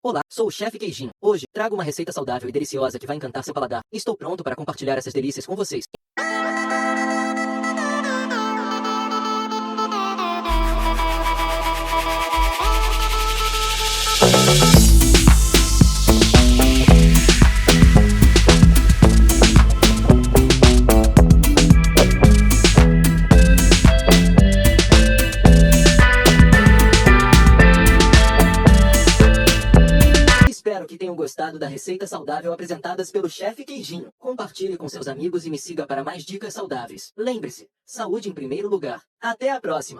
Olá, sou o Chefe Queijinho. Hoje, trago uma receita saudável e deliciosa que vai encantar seu paladar. Estou pronto para compartilhar essas delícias com vocês. Espero que tenham gostado da receita saudável apresentadas pelo Chefe Queijinho. Compartilhe com seus amigos e me siga para mais dicas saudáveis. Lembre-se, saúde em primeiro lugar. Até a próxima!